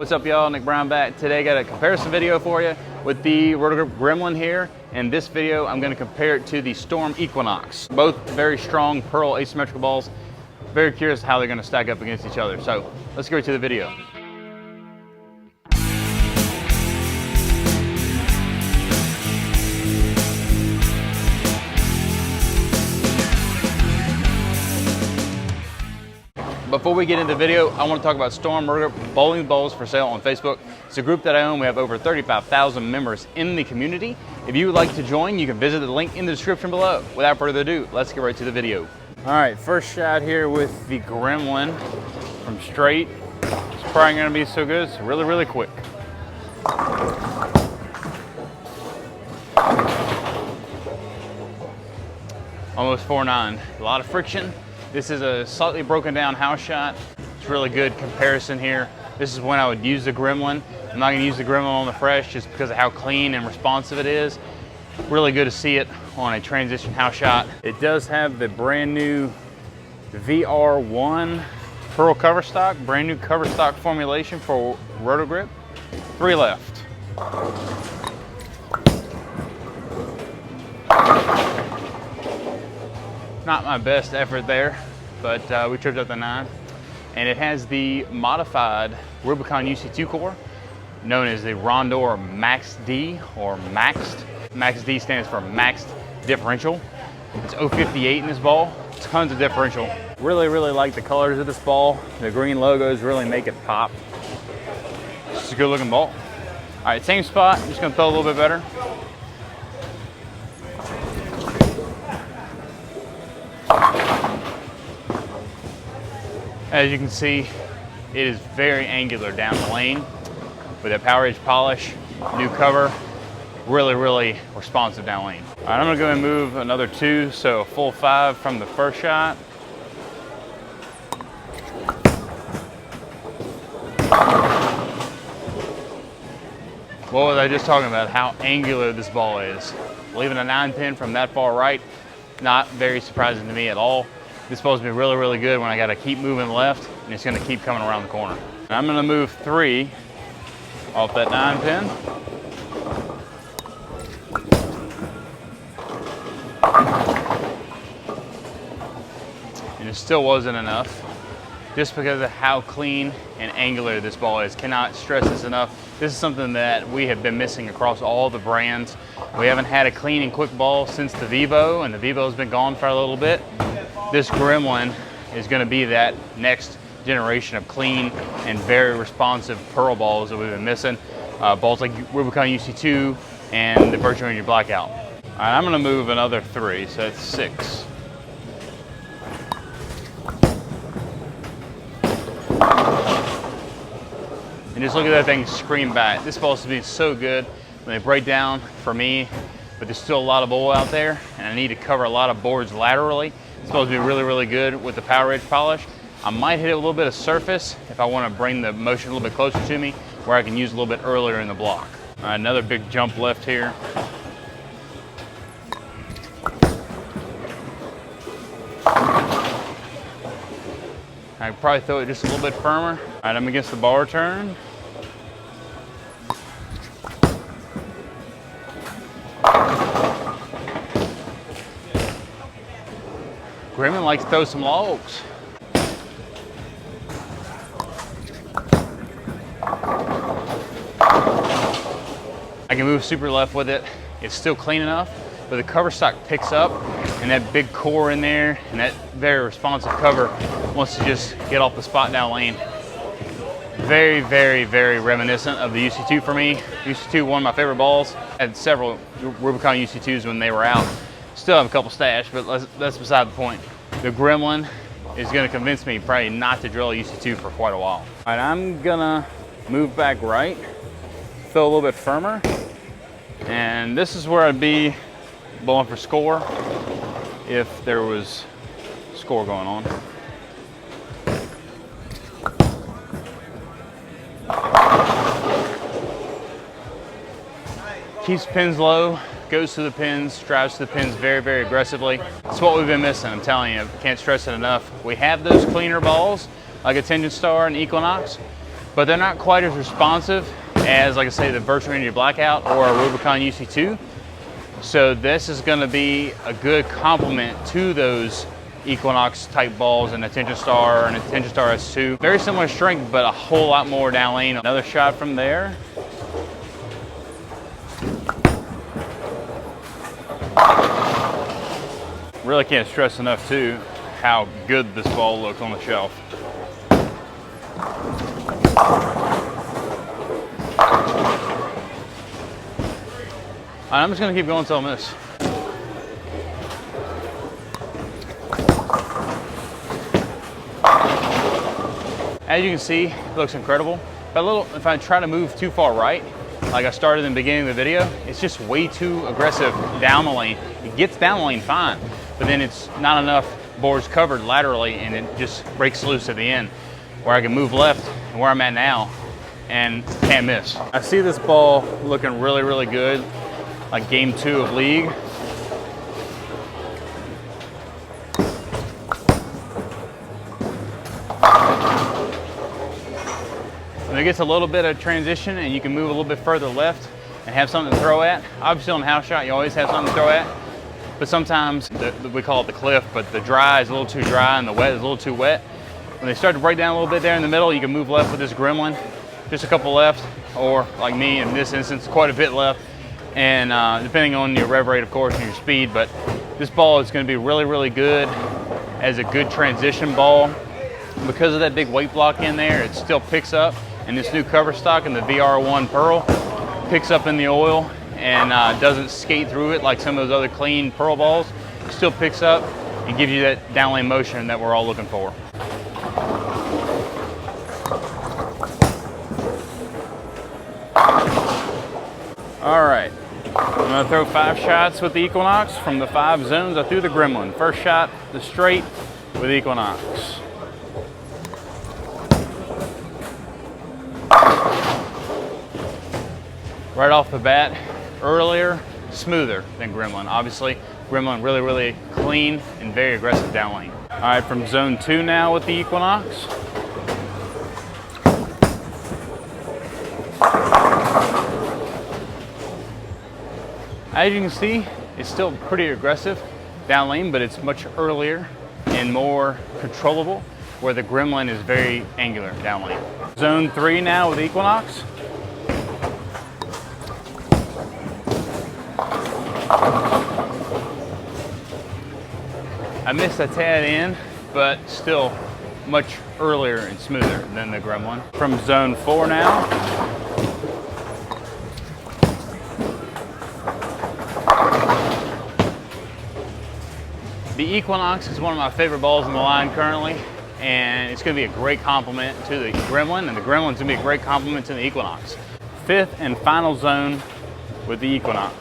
What's up, y'all? Nick Brown back. Today got a comparison video for you with the Roto Grip Gremlin here. In this video, I'm going to compare it to the Storm EquinoX. Both very strong pearl asymmetrical balls. Very curious how they're going to stack up against each other. So let's get right to the video. Before we get into the video, I want to talk about Storm Roto Grip bowling balls for sale on Facebook. It's a group that I own. We have over 35,000 members in the community. If you would like to join, you can visit the link in the description below. Without further ado, let's get right to the video. All right, first shot here with the Gremlin from straight. It's probably going to be so good. It's really, really quick. Almost 4.9. A lot of friction. This is a slightly broken down house shot. It's really good comparison here. This is when I would use the Gremlin. I'm not gonna use the Gremlin on the fresh just because of how clean and responsive it is. Really good to see it on a transition house shot. It does have the brand new VR1 pearl cover stock, brand new cover stock formulation for Roto Grip. 3 left. Not my best effort there, but we tripped up the 9. And it has the modified Rubicon UC2 core, known as the Rondor Max D or Maxed. Max D stands for Maxed Differential. It's 0.58 in this ball, tons of differential. Really, really like the colors of this ball. The green logos really make it pop. It's a good looking ball. All right, same spot, I'm just gonna throw a little bit better. As you can see, it is very angular down the lane with that power edge polish, new cover, really, really responsive down lane. All right, I'm gonna go ahead and move another 2, so a full 5 from the first shot. What was I just talking about? How angular this ball is. Leaving a 9 pin from that far right, not very surprising to me at all. This ball's been really, really good when I gotta keep moving left, and it's gonna keep coming around the corner. And I'm gonna move 3 off that 9 pin. And it still wasn't enough, just because of how clean and angular this ball is. Cannot stress this enough. This is something that we have been missing across all the brands. We haven't had a clean and quick ball since the Vivo, and the Vivo's been gone for a little bit. This Gremlin is going to be that next generation of clean and very responsive pearl balls that we've been missing. Balls like Rubicon UC2 and the Virtual Energy Blackout. All right, I'm going to move another 3, so that's 6. And just look at that thing scream back. This ball is being so good when they break down for me, but there's still a lot of bowl out there, and I need to cover a lot of boards laterally. It's supposed to be really, really good with the power edge polish. I might hit it with a little bit of surface if I want to bring the motion a little bit closer to me, where I can use a little bit earlier in the block. All right, another big jump left here. I could probably throw it just a little bit firmer. All right, I'm against the bar turn. Gremlin likes to throw some logs. I can move super left with it. It's still clean enough, but the cover stock picks up, and that big core in there and that very responsive cover wants to just get off the spot down lane. Very, very, very reminiscent of the UC2 for me. UC2, one of my favorite balls. I had several Rubicon UC2s when they were out. Still have a couple stash, but that's beside the point. The Gremlin is gonna convince me probably not to drill a UC2 for quite a while. All right, I'm gonna move back right, throw a little bit firmer, and this is where I'd be bowling for score if there was score going on. Keeps pins low, goes to the pins, drives to the pins very, very aggressively. It's what we've been missing, I'm telling you. Can't stress it enough. We have those cleaner balls, like a Tension Star and Equinox, but they're not quite as responsive as, like I say, the Virtual Energy Blackout or a Rubicon UC2. So this is going to be a good complement to those EquinoX type balls, and a Tension Star and a Tension Star S2. Very similar strength, but a whole lot more down lane. Another shot from there. Really can't stress enough too how good this ball looks on the shelf. I'm just gonna keep going until I miss. As you can see, it looks incredible. But if I try to move too far right, like I started in the beginning of the video, it's just way too aggressive down the lane. It gets down the lane fine, but then it's not enough boards covered laterally, and it just breaks loose at the end, where I can move left and where I'm at now and can't miss. I see this ball looking really, really good, like game 2 of League. When it gets a little bit of transition and you can move a little bit further left and have something to throw at. Obviously on a house shot, you always have something to throw at, but sometimes we call it the cliff, but the dry is a little too dry and the wet is a little too wet. When they start to break down a little bit there in the middle, you can move left with this Gremlin, just a couple left, or like me in this instance, quite a bit left. And depending on your rev rate, of course, and your speed, but this ball is going to be really, really good as a good transition ball. Because of that big weight block in there, it still picks up, and this new cover stock in the VR1 Pearl picks up in the oil and doesn't skate through it like some of those other clean Pearl balls. It still picks up and gives you that down lane motion that we're all looking for. All right, I'm gonna throw 5 shots with the Equinox. From the 5 zones, I threw the Gremlin. First shot, the straight with Equinox. Right off the bat, earlier, smoother than Gremlin. Obviously, Gremlin really, really clean and very aggressive down lane. All right, from zone 2 now with the Equinox. As you can see, it's still pretty aggressive down lane, but it's much earlier and more controllable, where the Gremlin is very angular down lane. Zone 3 now with Equinox. I missed a tad in, but still much earlier and smoother than the Gremlin. From zone 4 now. The Equinox is one of my favorite balls in the line currently, and it's going to be a great complement to the Gremlin, and the Gremlin's going to be a great complement to the Equinox. 5th and final zone with the Equinox.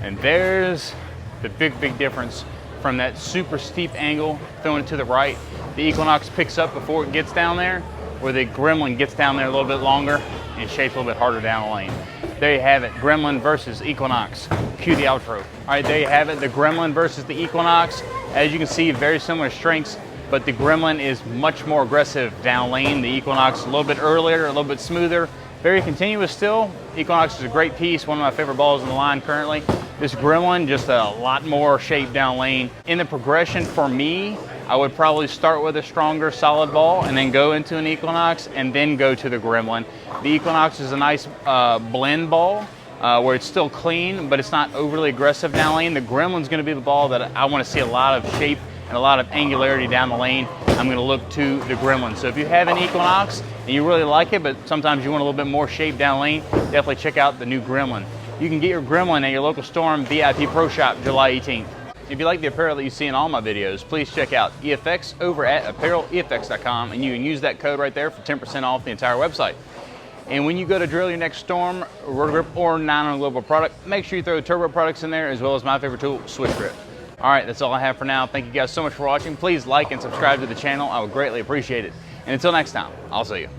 And there's the big, big difference from that super steep angle throwing it to the right. The Equinox picks up before it gets down there, where the Gremlin gets down there a little bit longer and shapes a little bit harder down the lane. There you have it, Gremlin versus Equinox. Cue the outro. All right, there you have it, the Gremlin versus the Equinox. As you can see, very similar strengths, but the Gremlin is much more aggressive down lane. The Equinox a little bit earlier, a little bit smoother, very continuous still. Equinox is a great piece, one of my favorite balls in the line currently. This Gremlin, just a lot more shape down lane. In the progression for me, I would probably start with a stronger solid ball and then go into an Equinox and then go to the Gremlin. The Equinox is a nice blend ball where it's still clean, but it's not overly aggressive down lane. The Gremlin's gonna be the ball that I wanna see a lot of shape and a lot of angularity down the lane. I'm gonna look to the Gremlin. So if you have an Equinox and you really like it, but sometimes you want a little bit more shape down lane, definitely check out the new Gremlin. You can get your Gremlin at your local Storm VIP Pro Shop July 18th. If you like the apparel that you see in all my videos, please check out EFX over at apparelefx.com, and you can use that code right there for 10% off the entire website. And when you go to drill your next Storm, Roto Grip, or 9 Global product, make sure you throw turbo products in there, as well as my favorite tool, Switch Grip. All right, that's all I have for now. Thank you guys so much for watching. Please like and subscribe to the channel. I would greatly appreciate it. And until next time, I'll see you.